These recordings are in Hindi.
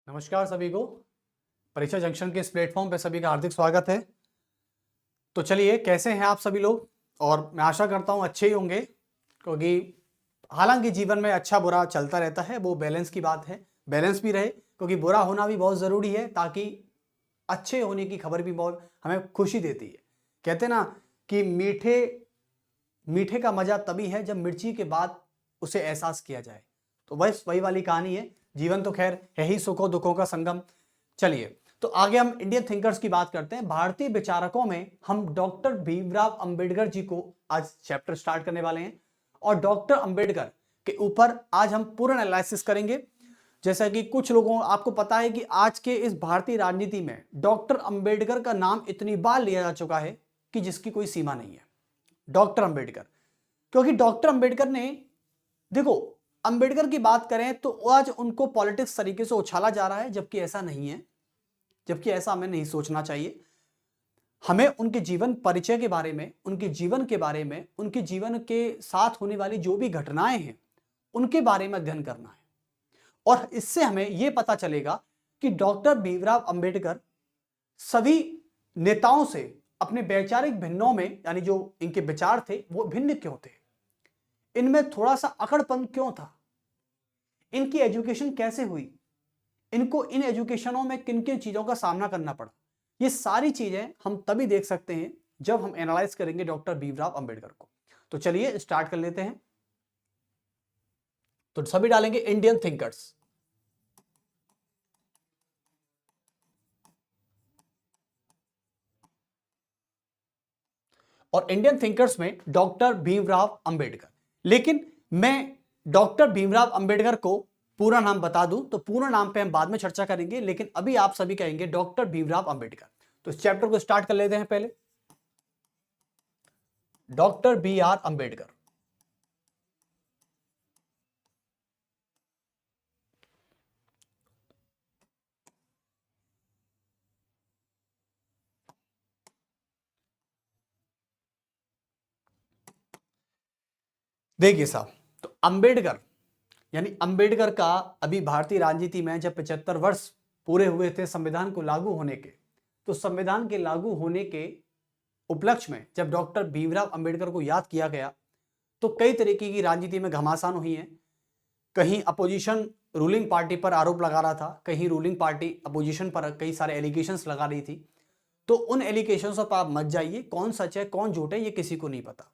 नमस्कार सभी को। परीक्षा जंक्शन के इस प्लेटफॉर्म पे सभी का हार्दिक स्वागत है। तो चलिए, कैसे हैं आप सभी लोग? और मैं आशा करता हूं अच्छे ही होंगे, क्योंकि हालांकि जीवन में अच्छा बुरा चलता रहता है, वो बैलेंस की बात है। बैलेंस भी रहे, क्योंकि बुरा होना भी बहुत ज़रूरी है, ताकि अच्छे होने की खबर भी बहुत हमें खुशी देती है। कहते हैं ना कि मीठे मीठे का मजा तभी है जब मिर्ची के बाद उसे एहसास किया जाए। तो बस वही वाली कहानी है। जीवन तो खैर है ही सुखों दुखों का संगम। चलिए, तो आगे हम इंडियन थिंकर्स की बात करते हैं। भारतीय विचारकों में हम डॉक्टर भीमराव अंबेडकर जी को आज चैप्टर स्टार्ट करने वाले हैं, और डॉक्टर अंबेडकर के ऊपर आज हम पूर्ण एनालिसिस करेंगे। जैसा कि कुछ लोगों आपको पता है कि आज के इस भारतीय राजनीति में डॉक्टर अंबेडकर का नाम इतनी बार लिया जा चुका है कि जिसकी कोई सीमा नहीं है। डॉक्टर अंबेडकर, क्योंकि डॉक्टर अंबेडकर ने, देखो, अंबेडकर की बात करें तो आज उनको पॉलिटिक्स तरीके से उछाला जा रहा है, जबकि ऐसा नहीं है, जबकि ऐसा हमें नहीं सोचना चाहिए। हमें उनके जीवन परिचय के बारे में, उनके जीवन के बारे में, उनके जीवन के साथ होने वाली जो भी घटनाएं हैं उनके बारे में अध्ययन करना है। और इससे हमें यह पता चलेगा कि डॉक्टर भीमराव अंबेडकर सभी नेताओं से अपने वैचारिक भिन्नों में, यानी जो इनके विचार थे वो भिन्न क्यों थे, इनमें थोड़ा सा अकड़पन क्यों था, इनकी एजुकेशन कैसे हुई, इनको इन एजुकेशनों में किन किन चीजों का सामना करना पड़ा। ये सारी चीजें हम तभी देख सकते हैं जब हम एनालाइज करेंगे डॉक्टर भीमराव अंबेडकर को। तो चलिए स्टार्ट कर लेते हैं। तो सभी डालेंगे इंडियन थिंकर्स। और इंडियन थिंकर्स में डॉक्टर भीमराव अंबेडकर। लेकिन मैं डॉक्टर भीमराव अंबेडकर को पूरा नाम बता दूं तो पूरा नाम पे हम बाद में चर्चा करेंगे, लेकिन अभी आप सभी कहेंगे डॉक्टर भीमराव अंबेडकर। तो इस चैप्टर को स्टार्ट कर लेते हैं। पहले डॉक्टर बी आर अंबेडकर। देखिए साहब, तो अंबेडकर यानी अंबेडकर का अभी भारतीय राजनीति में जब 75 वर्ष पूरे हुए थे संविधान को लागू होने के, तो संविधान के लागू होने के उपलक्ष्य में जब डॉक्टर भीमराव अंबेडकर को याद किया गया, तो कई तरीके की राजनीति में घमासान हुई है। कहीं अपोजिशन रूलिंग पार्टी पर आरोप लगा रहा था, कहीं रूलिंग पार्टी अपोजिशन पर कई सारे एलिगेशंस लगा रही थी। तो उन एलिगेशंस पर आप मत जाइए, कौन सच है कौन झूठ है ये किसी को नहीं पता।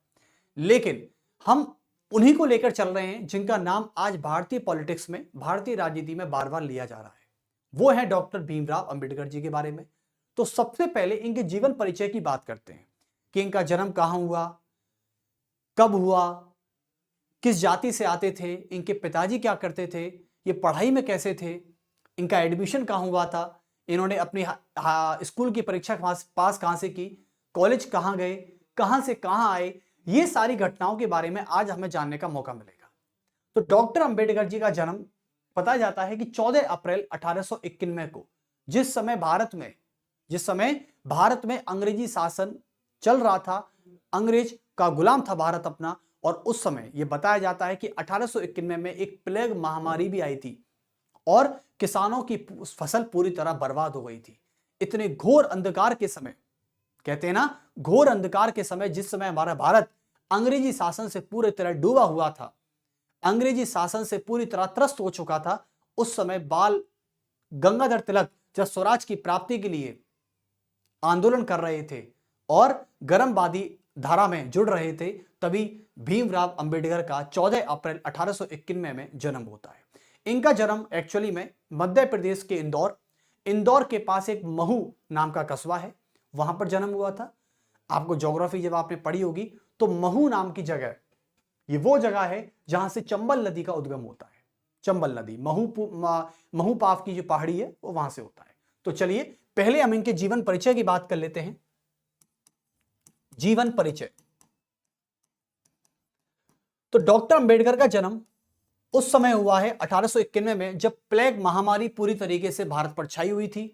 लेकिन हम उन्हीं को लेकर चल रहे हैं जिनका नाम आज भारतीय पॉलिटिक्स में, भारतीय राजनीति में बार बार लिया जा रहा है। वो है डॉक्टर भीमराव अंबेडकर जी के बारे में। तो सबसे पहले इनके जीवन परिचय की बात करते हैं कि इनका जन्म कहां हुआ, कब हुआ, किस जाति से आते थे, इनके पिताजी क्या करते थे, ये पढ़ाई में कैसे थे, इनका एडमिशन कहाँ हुआ था, इन्होंने अपनी स्कूल की परीक्षा पास कहाँ से की, कॉलेज कहाँ गए, कहाँ से कहाँ आए, ये सारी घटनाओं के बारे में आज हमें जानने का मौका मिलेगा। तो डॉक्टर अंबेडकर जी का जन्म बताया जाता है कि 14 अप्रैल 1891 को, जिस समय भारत में अंग्रेजी शासन चल रहा था, अंग्रेज का गुलाम था भारत अपना। और उस समय यह बताया जाता है कि 1891 में एक प्लेग महामारी भी आई थी और किसानों की फसल पूरी तरह बर्बाद हो गई थी। इतने घोर अंधकार के समय, कहते हैं ना घोर अंधकार के समय, जिस समय हमारा भारत अंग्रेजी शासन से पूरी तरह डूबा हुआ था, अंग्रेजी शासन से पूरी तरह त्रस्त हो चुका था, उस समय बाल गंगाधर तिलक जब स्वराज की प्राप्ति के लिए आंदोलन कर रहे थे और गर्मवादी धारा में जुड़ रहे थे, तभी भीमराव अंबेडकर का 14 अप्रैल 1891 में जन्म होता है। इनका जन्म एक्चुअली में मध्य प्रदेश के इंदौर के पास एक महू नाम का कस्बा है, वहां पर जन्म हुआ था। आपको ज्योग्राफी जब आपने पढ़ी होगी तो महू नाम की जगह, ये वो जगह है जहां से चंबल नदी का उद्गम होता है। चंबल नदी महूपाव की जो पहाड़ी है वो वहां से होता है। तो चलिए पहले हम इनके जीवन परिचय की बात कर लेते हैं। जीवन परिचय। तो डॉक्टर अंबेडकर का जन्म उस समय हुआ है 1891 में, जब प्लेग महामारी पूरी तरीके से भारत पर छाई हुई थी,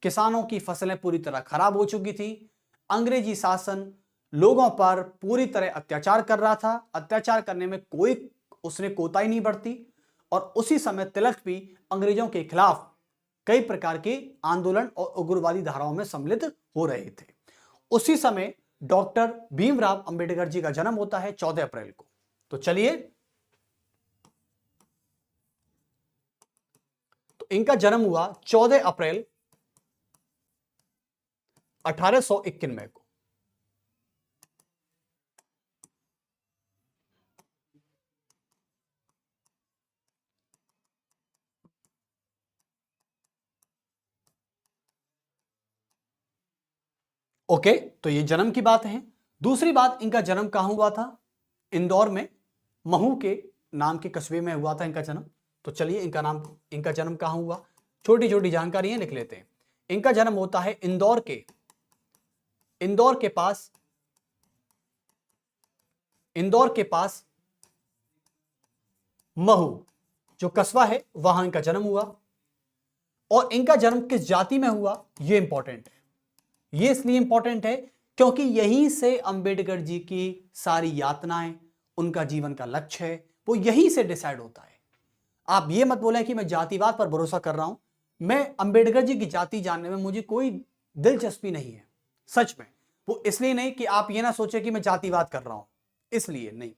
किसानों की फसलें पूरी तरह खराब हो चुकी थी, अंग्रेजी शासन लोगों पर पूरी तरह अत्याचार कर रहा था, अत्याचार करने में उसने कोताही नहीं बरती। और उसी समय तिलक भी अंग्रेजों के खिलाफ कई प्रकार के आंदोलन और उग्रवादी धाराओं में सम्मिलित हो रहे थे। उसी समय डॉक्टर भीमराव अंबेडकर जी का जन्म होता है 14 अप्रैल को। तो चलिए, तो इनका जन्म हुआ 14 अप्रैल 1891 को। ओके, तो ये जन्म की बात है। दूसरी बात, इनका जन्म कहां हुआ था? इंदौर में महू के नाम के कस्बे में हुआ था इनका जन्म। तो चलिए, इनका जन्म कहां हुआ, छोटी छोटी जानकारियां लिख लेते हैं। इनका जन्म होता है इंदौर के पास महू जो कस्बा है, वहां इनका जन्म हुआ। और इनका जन्म किस जाति में हुआ, यह इंपॉर्टेंट है। यह इसलिए इंपॉर्टेंट है क्योंकि यहीं से अंबेडकर जी की सारी यातनाएं, उनका जीवन का लक्ष्य है, वो यहीं से डिसाइड होता है। आप ये मत बोलें कि मैं जातिवाद पर भरोसा कर रहा हूं। मैं अंबेडकर जी की जाति जानने में मुझे कोई दिलचस्पी नहीं है, सच में। वो इसलिए नहीं कि आप ये ना सोचे कि मैं जातिवाद कर रहा हूं, इसलिए नहीं,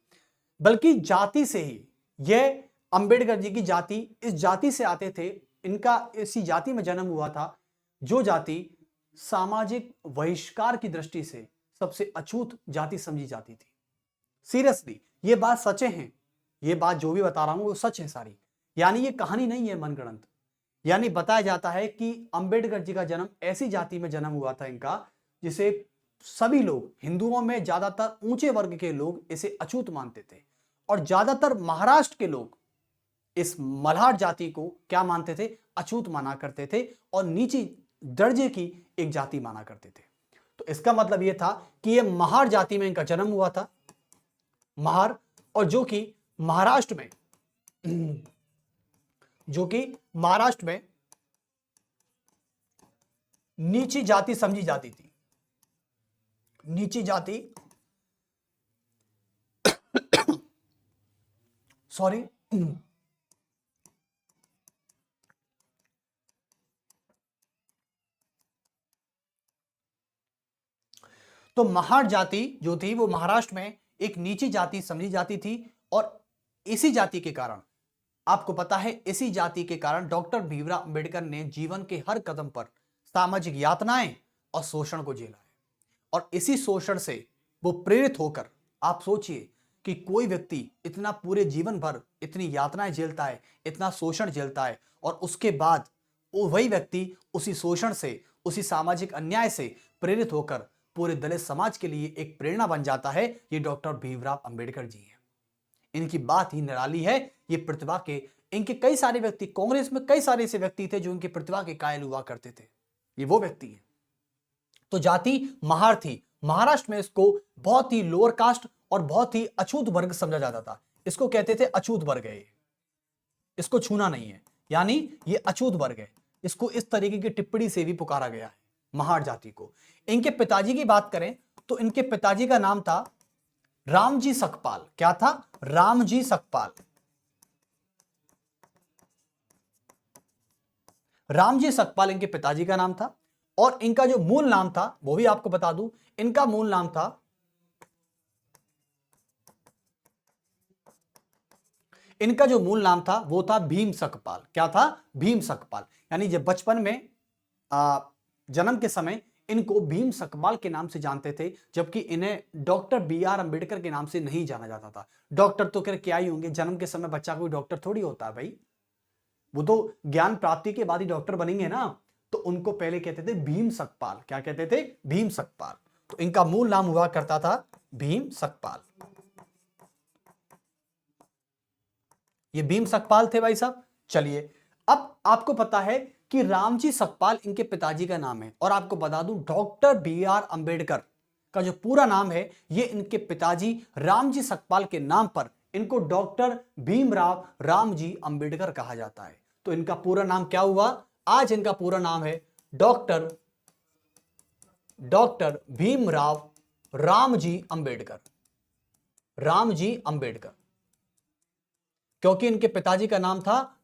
बल्कि जाति से ही, यह अंबेडकर जी की जाति इस जाति से आते थे। इनका इसी जाति में जन्म हुआ था, जो जाति सामाजिक बहिष्कार की दृष्टि से सबसे अछूत जाति समझी जाती थी। सीरियसली, ये बात सच है। ये बात जो भी बता रहा हूं वो सच है सारी। यानी ये कहानी नहीं है मनगढ़ंत। यानी बताया जाता है कि अंबेडकर जी का जन्म ऐसी जाति में जन्म हुआ था इनका, जिसे सभी लोग, हिंदुओं में ज्यादातर ऊंचे वर्ग के लोग इसे अछूत मानते थे, और ज्यादातर महाराष्ट्र के लोग इस मल्हार जाति को क्या मानते थे, अछूत माना करते थे, और नीची दर्जे की एक जाति माना करते थे। तो इसका मतलब यह था कि यह महार जाति में इनका जन्म हुआ था, महार, और जो कि महाराष्ट्र में नीची जाति समझी जाती थी। नीची जाति सॉरी तो महार जाति जो थी वो महाराष्ट्र में एक नीची जाति समझी जाती थी। और इसी जाति के कारण, आपको पता है, इसी जाति के कारण डॉक्टर भीमराव अंबेडकर ने जीवन के हर कदम पर सामाजिक यातनाएं और शोषण को झेला है। और इसी शोषण से वो प्रेरित होकर, आप सोचिए कि कोई व्यक्ति इतना पूरे जीवन भर इतनी यातनाएं झेलता है, इतना शोषण झेलता है, और उसके बाद वो वही व्यक्ति उसी शोषण से, उसी सामाजिक अन्याय से प्रेरित होकर पूरे दलित समाज के लिए एक प्रेरणा बन जाता है। ये डॉक्टर भीमराव अंबेडकर जी हैं। इनकी बात ही निराली है। ये प्रतिभा के, इनके कई सारे व्यक्ति, कांग्रेस में कई सारे ऐसे व्यक्ति थे जो इनकी प्रतिभा के कायल हुआ करते थे। ये वो व्यक्ति हैं। तो जाति महार थी। महाराष्ट्र में इसको बहुत ही लोअर कास्ट और बहुत ही अछूत वर्ग समझा जाता था। इसको कहते थे अछूत वर्ग है, इसको छूना नहीं है, यानी ये अछूत वर्ग है। इसको इस तरीके की टिप्पणी से भी पुकारा गया है महार जाति को। इनके पिताजी की बात करें तो इनके पिताजी का नाम था रामजी सकपाल। क्या था? रामजी सकपाल। रामजी सकपाल इनके पिताजी का नाम था। और इनका जो मूल नाम था वो भी आपको बता दूं, इनका मूल नाम था, इनका जो मूल नाम था वो था भीम सकपाल। क्या था? भीम सकपाल। यानी जब बचपन में जन्म के समय इनको भीम सकपाल के नाम से जानते थे, जबकि इन्हें डॉक्टर BR अंबेडकर के नाम से नहीं जाना जाता था। डॉक्टर तो क्या ही होंगे, जन्म के समय बच्चा कोई डॉक्टर थोड़ी होता है भाई, वो तो ज्ञान प्राप्ति के बाद ही डॉक्टर बनेंगे ना। तो उनको पहले कहते थे भीम सकपाल। क्या कहते थे? भीम सकपाल। तो इनका मूल नाम हुआ करता था भीम सकपाल। ये भीम सकपाल थे भाई साहब। चलिए, अब आपको पता है कि रामजी सकपाल इनके पिताजी का नाम है, और आपको बता दूं डॉक्टर BR अंबेडकर का जो पूरा नाम है, ये इनके पिताजी रामजी सकपाल के नाम पर इनको डॉक्टर भीमराव रामजी अंबेडकर कहा जाता है। तो इनका पूरा नाम क्या हुआ? आज इनका पूरा नाम है डॉक्टर भीमराव रामजी अंबेडकर। रामजी अंबेडकर, क्योंकि इनके पिताजी का नाम था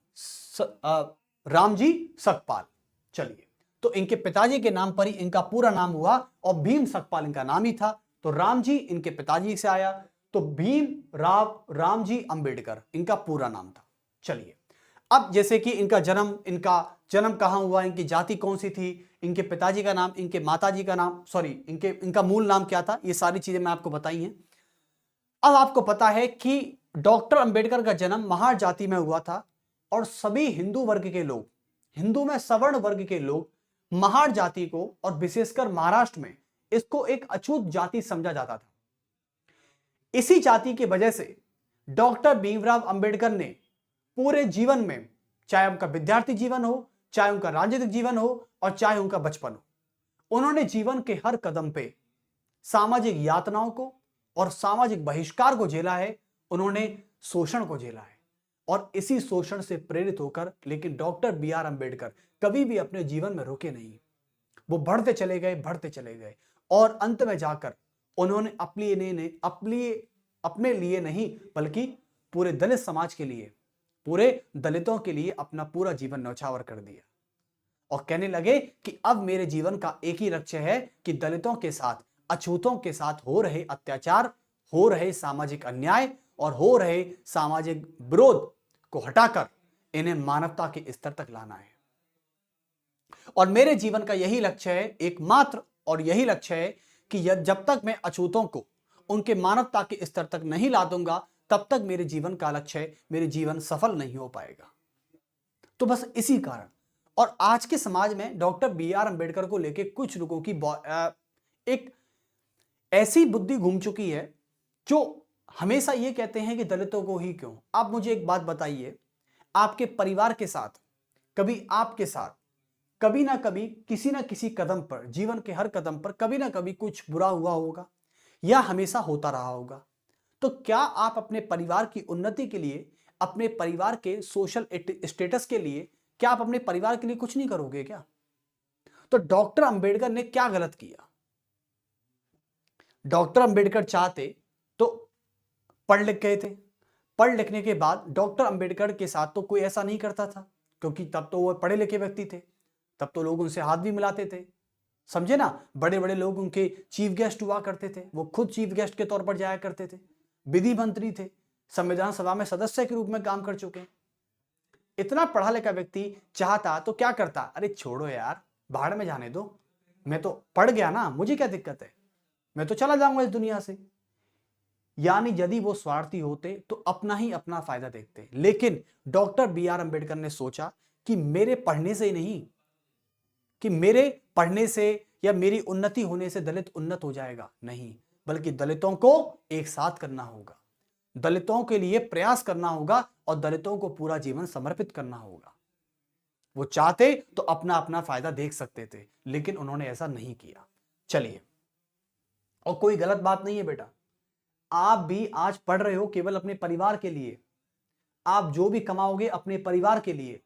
रामजी सकपाल। चलिए, तो इनके पिताजी के नाम पर ही इनका पूरा नाम हुआ और भीम सकपाल इनका नाम ही था। तो राम जी इनके पिताजी से आया, तो भीम राम जी अंबेडकर इनका पूरा नाम था। चलिए, अब जैसे कि इनका जन्म कहां हुआ, इनकी जाति कौन सी थी, इनके पिताजी का नाम, इनके माताजी का नाम, सॉरी इनका मूल नाम क्या था, ये सारी चीजें मैं आपको बताई हैं। अब आपको पता है कि डॉक्टर अंबेडकर का जन्म महार जाति में हुआ था और सभी हिंदू वर्ग के लोग, हिंदू में सवर्ण वर्ग के लोग महार जाति को और विशेषकर महाराष्ट्र में इसको एक अछूत जाति समझा जाता था। इसी जाति की वजह से डॉक्टर भीमराव अंबेडकर ने पूरे जीवन में, चाहे उनका विद्यार्थी जीवन हो, चाहे उनका राजनीतिक जीवन हो और चाहे उनका बचपन हो, उन्होंने जीवन के हर कदम पे सामाजिक यातनाओं को और सामाजिक बहिष्कार को झेला है, उन्होंने शोषण को झेला है। और इसी शोषण से प्रेरित होकर लेकिन डॉक्टर बी आर अंबेडकर कभी भी अपने जीवन में रुके नहीं, वो बढ़ते चले गए और अंत में जाकर उन्होंने अपने लिए नहीं बल्कि पूरे दलित समाज के लिए, पूरे दलितों के लिए अपना पूरा जीवन न्यौछावर कर दिया और कहने लगे कि अब मेरे जीवन का एक ही लक्ष्य है कि दलितों के साथ, अछूतों के साथ हो रहे अत्याचार, हो रहे सामाजिक अन्याय और हो रहे सामाजिक विरोध को हटाकर इन्हें मानवता के स्तर तक लाना है। और मेरे जीवन का यही लक्ष्य है, एकमात्र और यही लक्ष्य है कि जब तक मैं अछूतों को उनके मानवता के स्तर तक नहीं ला दूंगा तब तक मेरे जीवन का लक्ष्य है, मेरे जीवन सफल नहीं हो पाएगा। तो बस इसी कारण और आज के समाज में डॉक्टर बी आर अंबेडकर को लेकर कुछ लोगों की एक ऐसी बुद्धि घूम चुकी है जो हमेशा ये कहते हैं कि दलितों को ही क्यों। आप मुझे एक बात बताइए, आपके परिवार के साथ कभी आपके साथ कभी ना कभी किसी ना किसी कदम पर, जीवन के हर कदम पर कभी ना कभी कुछ बुरा हुआ होगा या हमेशा होता रहा होगा। तो क्या आप अपने परिवार की उन्नति के लिए, अपने परिवार के सोशल स्टेटस के लिए, क्या आप अपने परिवार के लिए कुछ नहीं करोगे क्या? तो डॉक्टर अंबेडकर ने क्या गलत किया? डॉक्टर अंबेडकर चाहते तो पढ़ लिख गए थे, पढ़ लिखने के बाद डॉक्टर अंबेडकर के साथ तो कोई ऐसा नहीं करता था क्योंकि तब तो वो पढ़े लिखे व्यक्ति थे, तब तो लोग उनसे हाथ भी मिलाते थे, समझे ना। बड़े बड़े लोग उनके चीफ गेस्ट हुआ करते थे, वो खुद चीफ गेस्ट के तौर पर जाया करते थे, विधि मंत्री थे, संविधान सभा में सदस्य के रूप में काम कर चुके हैं। इतना पढ़ा लिखा व्यक्ति चाहता तो क्या करता, अरे छोड़ो यार, बाहर में जाने दो, मैं तो पढ़ गया ना, मुझे क्या दिक्कत है, मैं तो चला जाऊंगा इस दुनिया से। यानी यदि वो स्वार्थी होते तो अपना ही अपना फायदा देखते। लेकिन डॉक्टर बी आर अंबेडकर ने सोचा कि मेरे पढ़ने से नहीं, कि मेरे पढ़ने से या मेरी उन्नति होने से दलित उन्नत हो जाएगा, नहीं, बल्कि दलितों को एक साथ करना होगा, दलितों के लिए प्रयास करना होगा और दलितों को पूरा जीवन समर्पित करना होगा। वो चाहते तो अपना अपना फायदा देख सकते थे, लेकिन उन्होंने ऐसा नहीं किया। चलिए, और कोई गलत बात नहीं है बेटा, आप भी आज पढ़ रहे हो केवल अपने परिवार के लिए, आप जो भी कमाओगे अपने परिवार के लिए।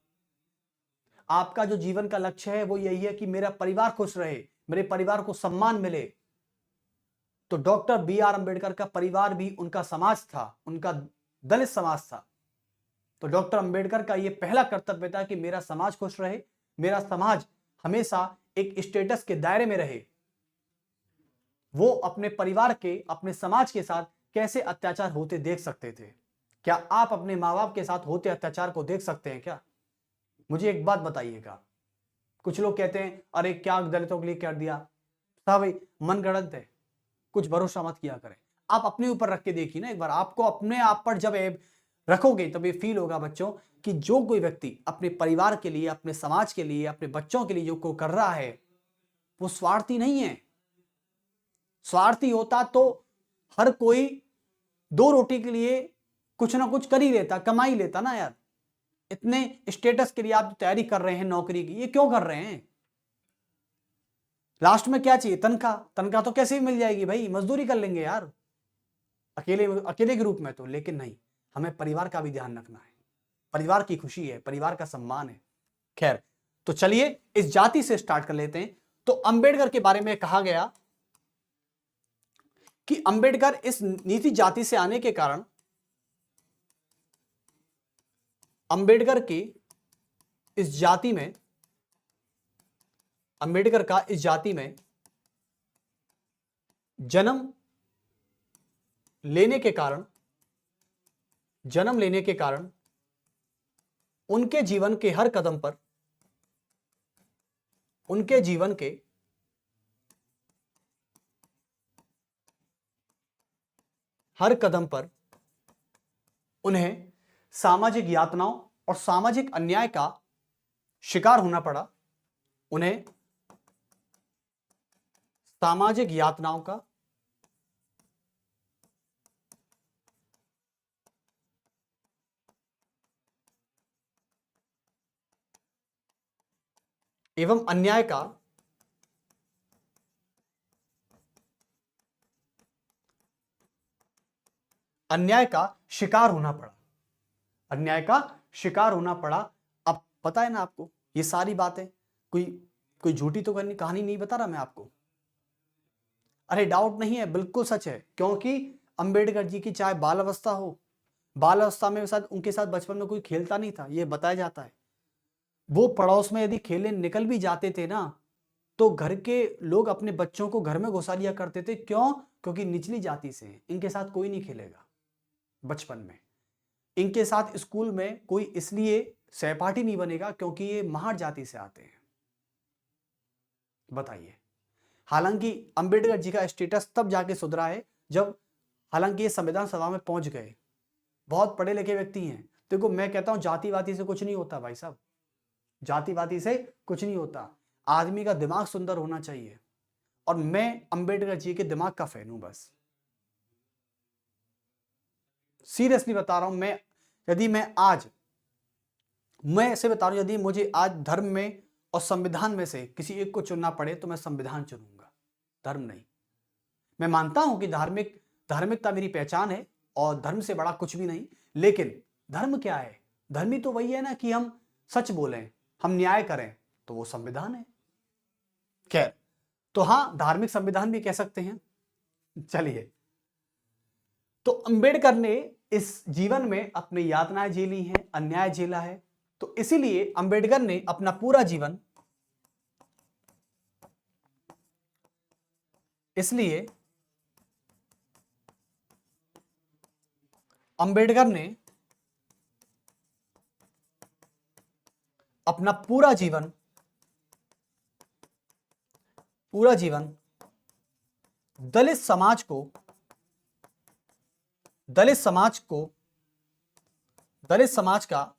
आपका जो जीवन का लक्ष्य है वो यही है कि मेरा परिवार खुश रहे, मेरे परिवार को सम्मान मिले। तो डॉक्टर बी आर अंबेडकर का परिवार भी उनका समाज था, उनका दलित समाज था। तो डॉक्टर अंबेडकर का यह पहला कर्तव्य था कि मेरा समाज खुश रहे, मेरा समाज हमेशा एक स्टेटस के दायरे में रहे। वो अपने परिवार के, अपने समाज के साथ कैसे अत्याचार होते देख सकते थे। क्या आप अपने माँ बाप के साथ होते अत्याचार को देख सकते हैं क्या? मुझे एक बात बताइएगा। कुछ लोग कहते हैं अरे क्या दलितों के लिए कर दिया, साहब भाई मन गढ़ंत है, कुछ भरोसा मत किया करें। आप अपने ऊपर रख के देखिए ना एक बार, आपको अपने आप पर जब रखोगे तब ये फील होगा बच्चों कि जो कोई व्यक्ति अपने परिवार के लिए, अपने समाज के लिए, अपने बच्चों के लिए जो को कर रहा है वो स्वार्थी नहीं है। स्वार्थी होता तो हर कोई दो रोटी के लिए कुछ ना कुछ कर ही लेता, कमा ही लेता ना यार। इतने स्टेटस के लिए आप तैयारी कर रहे हैं नौकरी की, ये क्यों कर रहे हैं? लास्ट में क्या चाहिए? तनख्वाह। तनख्वाह तो कैसे भी मिल जाएगी भाई, मजदूरी कर लेंगे यार अकेले के रूप में तो। लेकिन नहीं, हमें परिवार का भी ध्यान रखना है, परिवार की खुशी है, परिवार का सम्मान है। खैर, तो चलिए इस जाति से स्टार्ट कर लेते हैं। तो अंबेडकर के बारे में कहा गया कि अंबेडकर इस नीति जाति से आने के कारण अंबेडकर की इस जाति में अंबेडकर का इस जाति में जन्म लेने के कारण उनके जीवन के हर कदम पर उन्हें सामाजिक यातनाओं और सामाजिक अन्याय का शिकार होना पड़ा। उन्हें सामाजिक यातनाओं का एवं अन्याय का शिकार होना पड़ा। अब पता है ना आपको, ये सारी बातें कोई झूठी तो कहानी नहीं बता रहा मैं आपको। अरे डाउट नहीं है, बिल्कुल सच है। क्योंकि अंबेडकर जी की चाहे बाल अवस्था में उनके साथ बचपन में कोई खेलता नहीं था, ये बताया जाता है। वो पड़ोस में यदि खेलने निकल भी जाते थे ना, तो घर के लोग अपने बच्चों को घर में घुसा लिया करते थे। क्यों? क्योंकि निचली जाति से हैं, इनके साथ कोई नहीं खेलेगा। बचपन में इनके साथ स्कूल में कोई इसलिए सहपाठी नहीं बनेगा क्योंकि ये महार जाति से आते हैं। बताइए। हालांकि अंबेडकर जी का स्टेटस तब जाके सुधरा है जब, हालांकि ये संविधान सभा में पहुंच गए, बहुत पढ़े लिखे व्यक्ति हैं। देखो मैं कहता हूं जातिवादी से कुछ नहीं होता भाई साहब, जातिवादी से कुछ नहीं होता। आदमी का दिमाग सुंदर होना चाहिए, और मैं अंबेडकर जी के दिमाग का फैन हूं बस। सीरियसली बता रहा हूं। मैं ऐसे बता रहा हूं, यदि मुझे आज धर्म में और संविधान में से किसी एक को चुनना पड़े तो मैं संविधान चुनूंगा, धर्म नहीं। मैं मानता हूं कि धार्मिकता मेरी पहचान है और धर्म से बड़ा कुछ भी नहीं, लेकिन धर्म क्या है? धर्म ही तो वही है ना कि हम सच बोलें, हम न्याय करें, तो वो संविधान है। खैर, तो हां, धार्मिक संविधान भी कह सकते हैं। चलिए, तो अंबेडकर ने इस जीवन में अपनी यातनाएं झेली हैं, अन्याय झेला है। तो इसीलिए अंबेडकर ने अपना पूरा जीवन दलित समाज का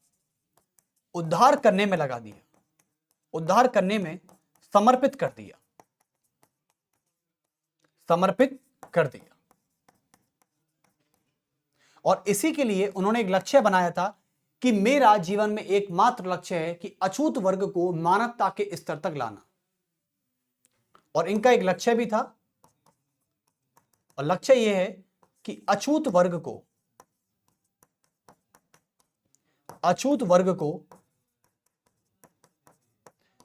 उद्धार करने में लगा दिया, उद्धार करने में समर्पित कर दिया। और इसी के लिए उन्होंने एक लक्ष्य बनाया था कि मेरा जीवन में एकमात्र लक्ष्य है कि अछूत वर्ग को मानवता के स्तर तक लाना। और इनका एक लक्ष्य भी था, और लक्ष्य यह है कि अछूत वर्ग को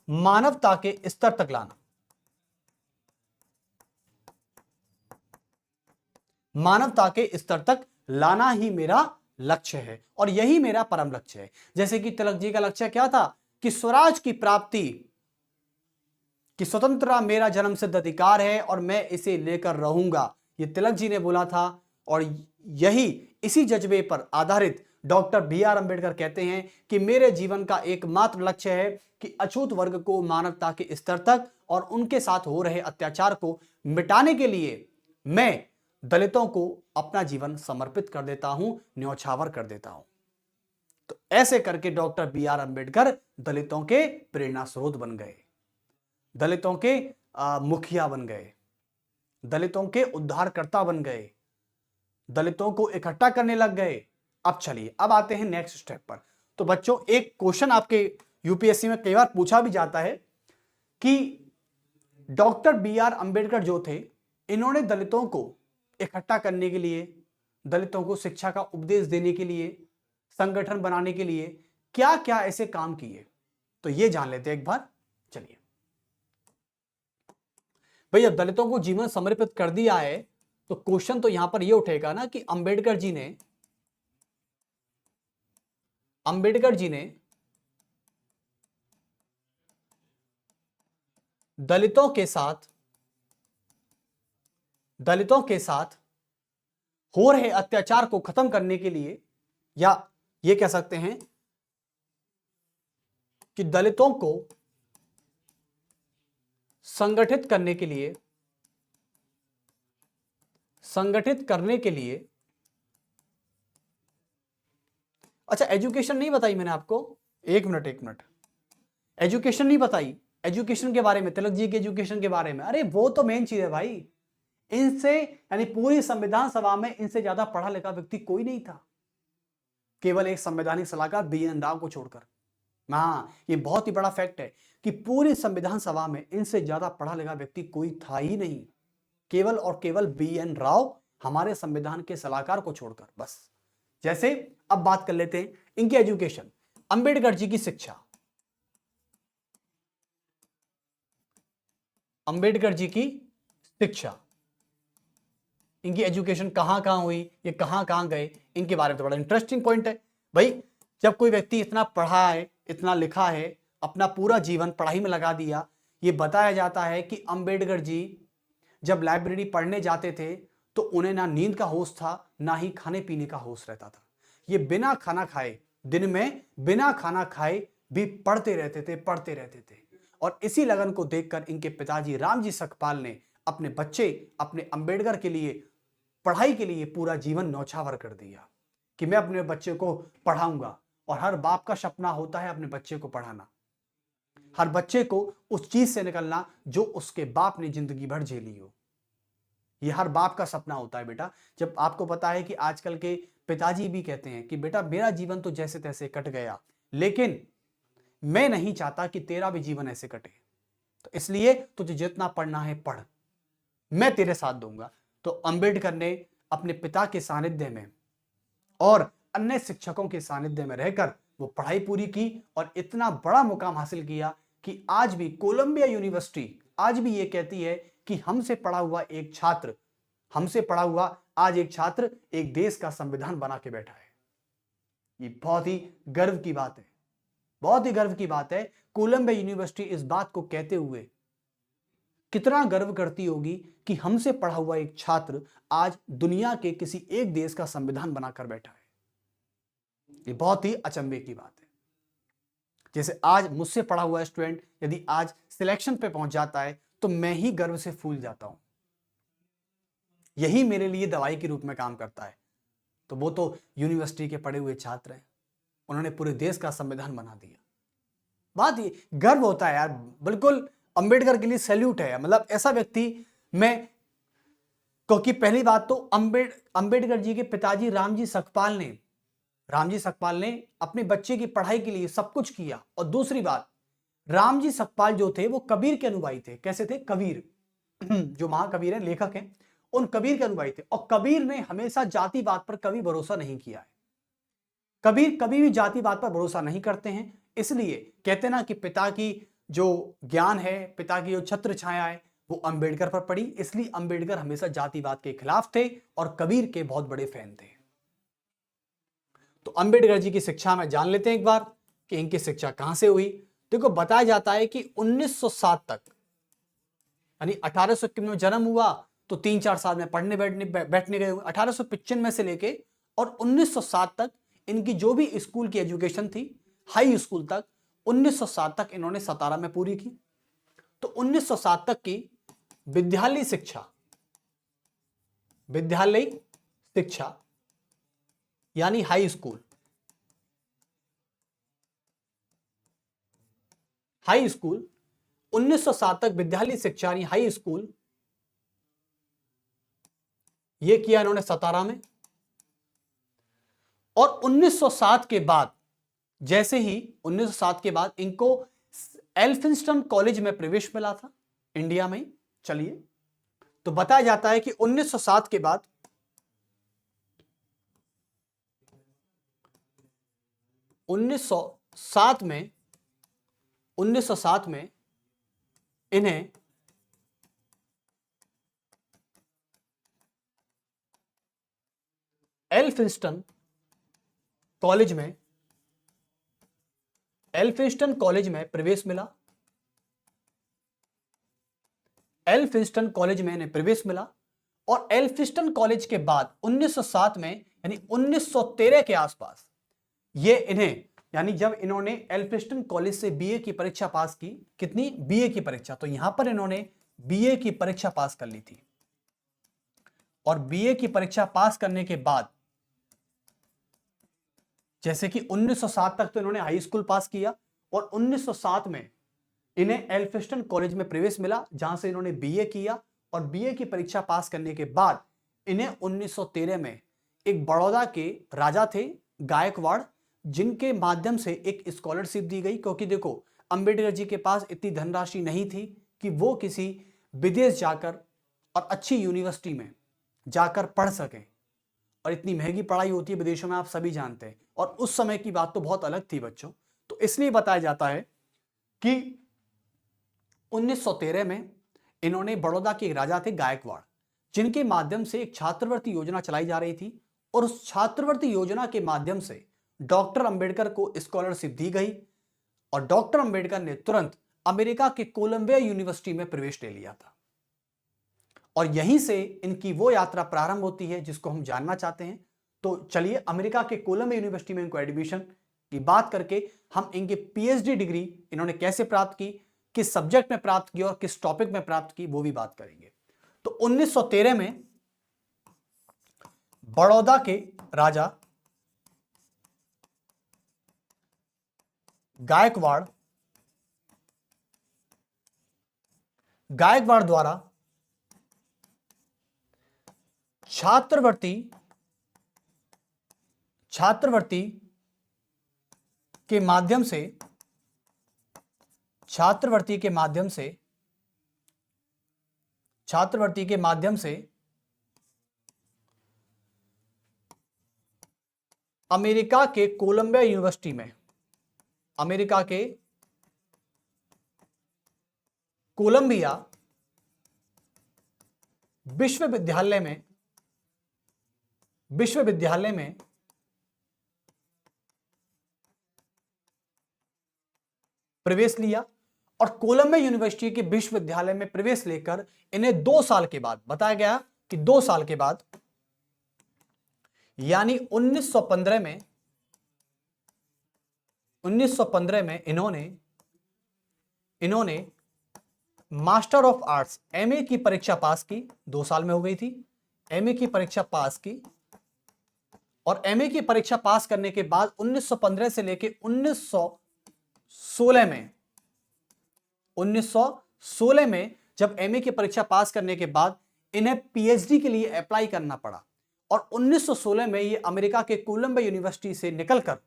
मानवता के स्तर तक लाना। मानवता के स्तर तक लाना ही मेरा लक्ष्य है, और यही मेरा परम लक्ष्य है। जैसे कि तिलक जी का लक्ष्य क्या था कि स्वराज की प्राप्ति, कि स्वतंत्रता मेरा जन्म सिद्ध अधिकार है और मैं इसे लेकर रहूंगा, ये तिलक जी ने बोला था। और इसी जज्बे पर आधारित डॉक्टर बी.आर. अंबेडकर कहते हैं कि मेरे जीवन का एकमात्र लक्ष्य है कि अछूत वर्ग को मानवता के स्तर तक और उनके साथ हो रहे अत्याचार को मिटाने के लिए मैं दलितों को अपना जीवन समर्पित कर देता हूं, न्यौछावर कर देता हूं। तो ऐसे करके डॉक्टर बी.आर. अंबेडकर दलितों के प्रेरणा स्रोत बन गए, दलितों के मुखिया बन गए, दलितों के उद्धारकर्ता बन गए, दलितों को इकट्ठा करने लग गए। अब चलिए, अब आते हैं नेक्स्ट स्टेप पर। तो बच्चों, एक क्वेश्चन आपके यूपीएससी में कई बार पूछा भी जाता है कि डॉक्टर बी.आर. अंबेडकर जो थे, इन्होंने दलितों को इकट्ठा करने के लिए, दलितों को शिक्षा का उपदेश देने के लिए, संगठन बनाने के लिए क्या क्या ऐसे काम किए, तो ये जान लेते हैं एक बार। चलिए भाई, अब दलितों को जीवन समर्पित कर दिया है तो क्वेश्चन तो यहां पर ये उठेगा ना कि अंबेडकर जी ने दलितों के साथ हो रहे अत्याचार को खत्म करने के लिए, या ये कह सकते हैं कि दलितों को संगठित करने के लिए अच्छा, एजुकेशन नहीं बताई मैंने आपको, एक मिनट, एजुकेशन नहीं बताई, एजुकेशन के बारे में, तिलक जी के एजुकेशन के बारे में, अरे वो तो मेन चीज है भाई। इनसे यानी पूरी संविधान सभा में इनसे ज्यादा पढ़ा लिखा व्यक्ति कोई नहीं था, केवल एक संवैधानिक सलाहकार BN राव को छोड़कर। हाँ, ये बहुत ही बड़ा फैक्ट है कि पूरी संविधान सभा में इनसे ज्यादा पढ़ा लिखा व्यक्ति कोई था ही नहीं, केवल और केवल BN राव, हमारे संविधान के सलाहकार को छोड़कर, बस। जैसे अब बात कर लेते हैं इनके एजुकेशन, अंबेडकर जी की शिक्षा, अंबेडकर जी की शिक्षा, इनकी एजुकेशन कहां कहां हुई, ये कहां कहां गए, इनके बारे में तो बड़ा इंटरेस्टिंग पॉइंट है भाई। जब कोई व्यक्ति इतना पढ़ा है, इतना लिखा है, अपना पूरा जीवन पढ़ाई में लगा दिया, ये बताया जाता है कि अंबेडकर जी जब लाइब्रेरी पढ़ने जाते थे तो उन्हें ना नींद का होश था, ना ही खाने पीने का होश रहता था। ये बिना खाना खाए, दिन में बिना खाना खाए भी पढ़ते रहते थे। और इसी लगन को देखकर इनके पिताजी रामजी सकपाल ने अपने बच्चे, अपने अंबेडकर के लिए पढ़ाई के लिए पूरा जीवन न्यौछावर कर दिया कि मैं अपने बच्चे को पढ़ाऊंगा। और हर बाप का सपना होता है अपने बच्चे को पढ़ाना, हर बच्चे को उस चीज से निकलना जो उसके बाप ने जिंदगी भर झेली हो। यह हर बाप का सपना होता है बेटा। जब आपको पता है कि आजकल के पिताजी भी कहते हैं कि बेटा मेरा जीवन तो जैसे तैसे कट गया, लेकिन मैं नहीं चाहता कि तेरा भी जीवन ऐसे कटे, तो इसलिए तुझे जितना पढ़ना है पढ़, मैं तेरे साथ दूंगा। तो अंबेडकर ने अपने पिता के सानिध्य में और अन्य शिक्षकों के सानिध्य में रहकर वो पढ़ाई पूरी की और इतना बड़ा मुकाम हासिल किया कि आज भी कोलंबिया यूनिवर्सिटी आज भी ये कहती है कि हमसे पढ़ा हुआ आज एक छात्र एक देश का संविधान बना के बैठा है। ये बहुत ही गर्व की बात है, बहुत ही गर्व की बात है। कोलंबिया यूनिवर्सिटी इस बात को कहते हुए कितना गर्व करती होगी कि हमसे पढ़ा हुआ एक छात्र आज दुनिया के किसी एक देश का संविधान बनाकर बैठा है। ये बहुत ही अचंभे की बात है। जैसे आज मुझसे पढ़ा हुआ स्टूडेंट यदि आज सिलेक्शन पे पहुंच जाता है तो मैं ही गर्व से फूल जाता हूं, यही मेरे लिए दवाई के रूप में काम करता है। तो वो तो यूनिवर्सिटी के पढ़े हुए छात्र हैं, उन्होंने पूरे देश का संविधान बना दिया। बात ये गर्व होता है यार, बिल्कुल अंबेडकर के लिए सैल्यूट है। मतलब ऐसा व्यक्ति मैं, क्योंकि पहली बात तो अंबेडकर जी के पिताजी रामजी सकपाल ने अपने बच्चे की पढ़ाई के लिए सब कुछ किया। और दूसरी बात, रामजी सकपाल जो थे वो कबीर के अनुयायी थे। कैसे थे? कबीर जो महाकबीर हैं, लेखक हैं, उन कबीर के अनुयायी थे। और कबीर ने हमेशा जातिवाद पर कभी भरोसा नहीं किया है। कबीर कभी भी जातिवाद पर भरोसा नहीं करते हैं। इसलिए कहते ना कि पिता की जो ज्ञान है, पिता की जो छत्र छाया है, वो अंबेडकर पर पड़ी। इसलिए अंबेडकर हमेशा जातिवाद के खिलाफ थे और कबीर के बहुत बड़े फैन थे। तो अंबेडकर जी की शिक्षा में जान लेते हैं एक बार कि इनकी शिक्षा कहां से हुई। देखो, बताया जाता है कि 1907 तक, यानी 1851 में जन्म हुआ तो 3-4 साल में पढ़ने बैठने गए हुए। 1895 से लेके और 1907 तक इनकी जो भी स्कूल की एजुकेशन थी, हाई स्कूल तक, 1907 तक इन्होंने सतारा में पूरी की। तो 1907 तक की विद्यालय शिक्षा यानी हाई स्कूल 1907 तक विद्यालय शिक्षा यानी हाई स्कूल ये किया इन्होंने सतारा में। और 1907 के बाद, जैसे ही 1907 के बाद इनको एल्फिंस्टन कॉलेज में प्रवेश मिला था, इंडिया में। चलिए, तो बताया जाता है कि 1907 के बाद 1907 में इन्हें एल्फिंस्टन कॉलेज में प्रवेश मिला। एल्फिंस्टन कॉलेज में इन्हें प्रवेश मिला और एल्फिंस्टन कॉलेज के बाद 1907 में यानी 1913 के आसपास ये इन्हें यानी जब इन्होंने एल्फिंस्टन कॉलेज से बीए की परीक्षा पास की, कितनी बीए की परीक्षा, तो यहां पर इन्होंने बीए की परीक्षा पास कर ली थी और बीए की परीक्षा पास करने के बाद जैसे कि 1907 तक तो इन्होंने हाई स्कूल पास किया और 1907 में इन्हें एल्फिंस्टन कॉलेज में प्रवेश मिला जहां से इन्होंने बीए किया और बीए की परीक्षा पास करने के बाद इन्हें 1913 में एक बड़ौदा के राजा थे गायकवाड़, जिनके माध्यम से एक स्कॉलरशिप दी गई, क्योंकि देखो अंबेडकर जी के पास इतनी धनराशि नहीं थी कि वो किसी विदेश जाकर और अच्छी यूनिवर्सिटी में जाकर पढ़ सकें, और इतनी महंगी पढ़ाई होती है विदेशों में, आप सभी जानते हैं, और उस समय की बात तो बहुत अलग थी बच्चों। तो इसलिए बताया जाता है कि 1913 में इन्होंने बड़ौदा के एक राजा थे गायकवाड़, जिनके माध्यम से एक छात्रवृत्ति योजना चलाई जा रही थी और उस छात्रवृत्ति योजना के माध्यम से डॉक्टर अंबेडकर को स्कॉलरशिप दी गई और डॉक्टर अंबेडकर ने तुरंत अमेरिका के कोलंबिया यूनिवर्सिटी में प्रवेश ले लिया था और यहीं से इनकी वो यात्रा प्रारंभ होती है जिसको हम जानना चाहते हैं। तो चलिए अमेरिका के कोलंबिया यूनिवर्सिटी में इनको एडमिशन की बात करके हम इनकी पीएचडी डिग्री इन्होंने कैसे प्राप्त की, किस सब्जेक्ट में प्राप्त की और किस टॉपिक में प्राप्त की, वो भी बात करेंगे। तो 1913 में बड़ौदा के राजा गायकवाड़ द्वारा छात्रवृत्ति के माध्यम से अमेरिका के कोलंबिया यूनिवर्सिटी में, अमेरिका के कोलंबिया विश्वविद्यालय में प्रवेश लिया और कोलंबिया यूनिवर्सिटी के विश्वविद्यालय में प्रवेश लेकर इन्हें 2 साल के बाद, बताया गया कि 2 साल के बाद यानी 1915 में इन्होंने मास्टर ऑफ आर्ट्स एमए की परीक्षा पास की, 2 साल में हो गई थी, एमए की परीक्षा पास की और एमए की परीक्षा पास करने के बाद 1915 से लेकर 1916 में जब एमए की परीक्षा पास करने के बाद इन्हें पीएचडी के लिए अप्लाई करना पड़ा और 1916 में ये अमेरिका के कोलंबिया यूनिवर्सिटी से निकलकर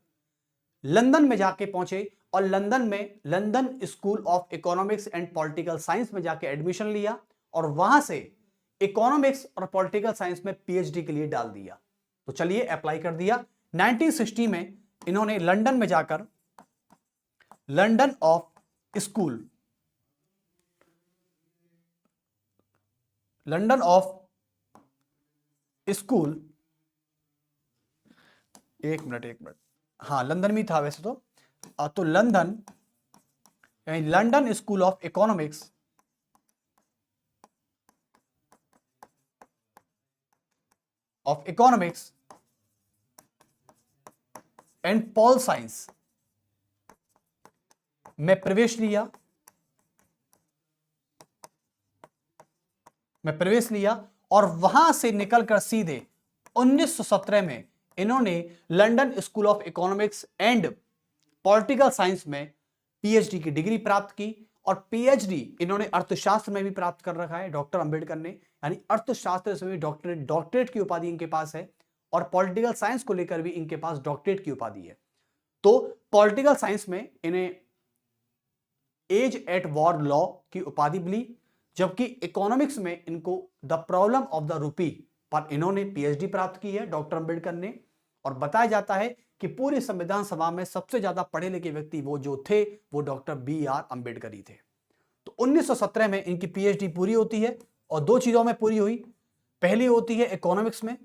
लंदन में जाके पहुंचे और London school of economics and political science में जाके एडमिशन लिया और वहां से इकोनॉमिक्स और पॉलिटिकल साइंस में पीएचडी के लिए डाल दिया। तो चलिए अप्लाई कर दिया। 1960 में इन्होंने लंदन में जाकर लंदन ऑफ स्कूल एक मिनट, हाँ लंदन में था वैसे तो London school of economics and pol science में प्रवेश लिया और वहां से निकलकर सीधे 1917 में इन्होंने London school of economics and political science में पीएचडी की डिग्री प्राप्त की और पीएचडी इन्होंने अर्थशास्त्र में भी प्राप्त कर रखा है डॉक्टर अंबेडकर ने, यानी अर्थशास्त्र से भी डॉक्टरेट की उपाधि इनके पास है और पॉलिटिकल साइंस को लेकर भी इनके पास डॉक्टरेट की उपाधि है। तो पॉलिटिकल साइंस में इन्हें एज एट वॉर लॉ की उपाधि मिली, जबकि इकोनॉमिक्स में इनको the problem of the rupee पर इन्होंने पीएचडी प्राप्त की है डॉक्टर अंबेडकर ने। और बताया जाता है कि पूरी संविधान सभा में सबसे ज्यादा पढ़े लिखे व्यक्ति वो जो थे वो डॉक्टर बी.आर. अंबेडकर ही थे। तो 1917 में इनकी पीएचडी पूरी होती है और 2 चीजों में पूरी हुई। पहली होती है इकोनॉमिक्स में,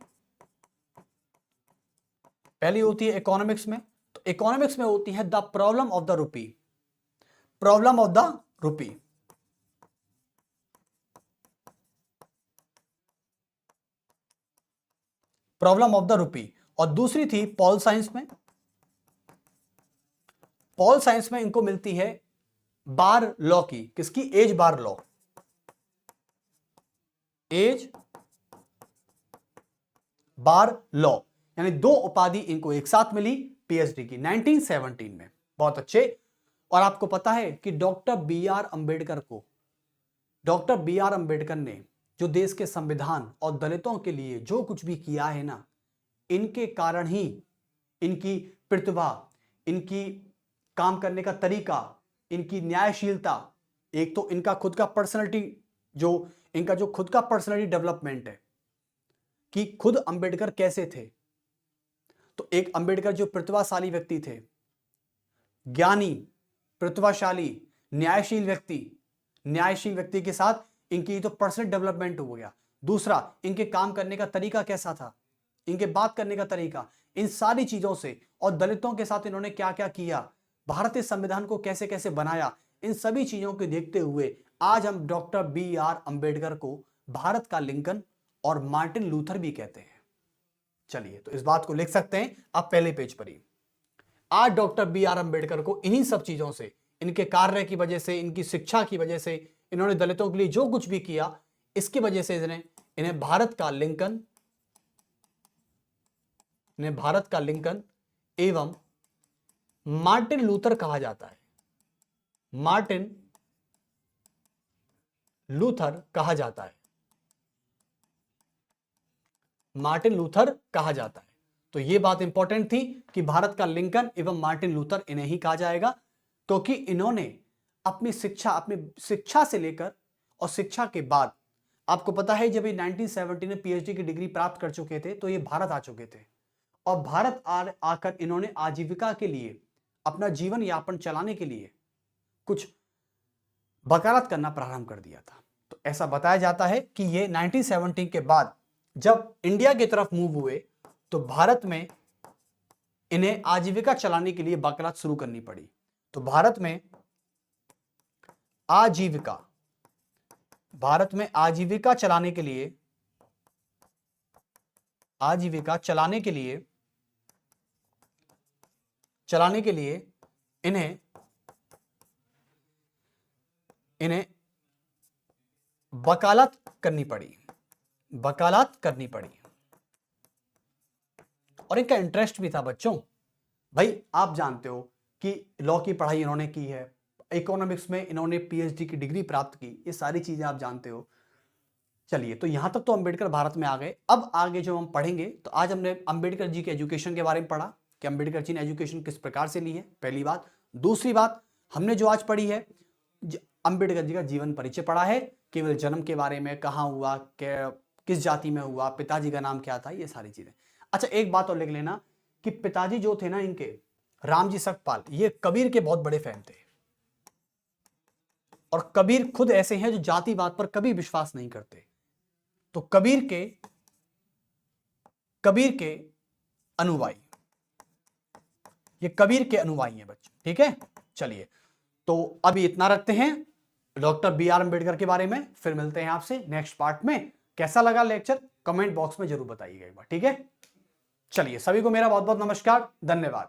तो इकोनॉमिक्स में होती है the problem of the rupee, problem of the rupee, और दूसरी थी पॉल साइंस में। पॉल साइंस में इनको मिलती है बार लॉ की, किसकी? एज बार लॉ, एज बार लॉ, यानी 2 उपाधि इनको एक साथ मिली पीएचडी की 1917 में। बहुत अच्छे। और आपको पता है कि डॉक्टर बी आर अंबेडकर ने जो देश के संविधान और दलितों के लिए जो कुछ भी किया है ना, इनके कारण ही इनकी प्रतिभा, इनकी काम करने का तरीका, इनकी न्यायशीलता, एक तो इनका खुद का पर्सनैलिटी, जो इनका जो खुद का पर्सनैलिटी डेवलपमेंट है कि खुद अंबेडकर कैसे थे। तो एक अंबेडकर जो प्रतिभाशाली व्यक्ति थे, ज्ञानी, प्रतिभाशाली, न्यायशील व्यक्ति के साथ इनकी तो पर्सनल डेवलपमेंट हो गया। दूसरा, इनके काम करने का तरीका कैसा था, इनके बात करने का तरीका, इन सारी चीजों से, और दलितों के साथ इन्होंने क्या क्या किया, भारतीय संविधान को कैसे कैसे बनाया, इन सभी चीजों को देखते हुए आज हम डॉक्टर बी आर अंबेडकर को भारत का लिंकन और मार्टिन लूथर भी कहते हैं। चलिए, तो इस बात को लिख सकते हैं आप पहले पेज पर ही। आज डॉक्टर बी आर अंबेडकर को इन्हीं सब चीजों से, इनके कार्य की वजह से, इनकी शिक्षा की वजह से, इन्होंने दलितों के लिए जो कुछ भी किया, इसकी वजह से इन्हें भारत का लिंकन एवं मार्टिन लूथर कहा जाता है। मार्टिन लूथर कहा जाता है। तो यह बात इंपॉर्टेंट थी कि भारत का लिंकन एवं मार्टिन लूथर इन्हें ही कहा जाएगा, क्योंकि इन्होंने अपनी शिक्षा से लेकर और शिक्षा के बाद, आपको पता है जब ये 1970 में पीएचडी की डिग्री प्राप्त कर चुके थे तो ये भारत आ चुके थे, और भारत आकर इन्होंने आजीविका के लिए, अपना जीवन यापन चलाने के लिए कुछ वकालत करना प्रारंभ कर दिया था। तो ऐसा बताया जाता है कि ये 1917 के बाद जब इंडिया की तरफ मूव हुए तो भारत में इन्हें आजीविका चलाने के लिए वकालत शुरू करनी पड़ी। तो भारत में आजीविका चलाने के लिए इन्हें वकालत करनी पड़ी। और इनका इंटरेस्ट भी था बच्चों। भाई आप जानते हो कि लॉ की पढ़ाई इन्होंने की है, इकोनॉमिक्स में इन्होंने पीएचडी की डिग्री प्राप्त की, ये सारी चीजें आप जानते हो। चलिए, तो यहां तक तो अंबेडकर भारत में आ गए। अब आगे जो हम पढ़ेंगे, तो आज हमने अंबेडकर जी के एजुकेशन के बारे में पढ़ा कि अंबेडकर जी ने एजुकेशन किस प्रकार से ली है, पहली बात। दूसरी बात हमने जो आज पढ़ी है, अंबेडकर जी का जीवन परिचय पढ़ा है, केवल जन्म के बारे में, कहाँ हुआ, किस जाति में हुआ, पिताजी का नाम क्या था, ये सारी चीजें। अच्छा, एक बात और लिख लेना कि पिताजी जो थे ना इनके, रामजी सकपाल, ये कबीर के बहुत बड़े फैन थे। और कबीर खुद ऐसे हैं जो जातिवाद पर कभी विश्वास नहीं करते। तो कबीर के अनुयायी, ये कबीर के अनुयायी हैं बच्चों, ठीक है। चलिए, तो अभी इतना रखते हैं डॉक्टर बी आर अंबेडकर के बारे में, फिर मिलते हैं आपसे नेक्स्ट पार्ट में। कैसा लगा लेक्चर कमेंट बॉक्स में जरूर बताइएगा एक बार, ठीक है। चलिए, सभी को मेरा बहुत बहुत नमस्कार, धन्यवाद।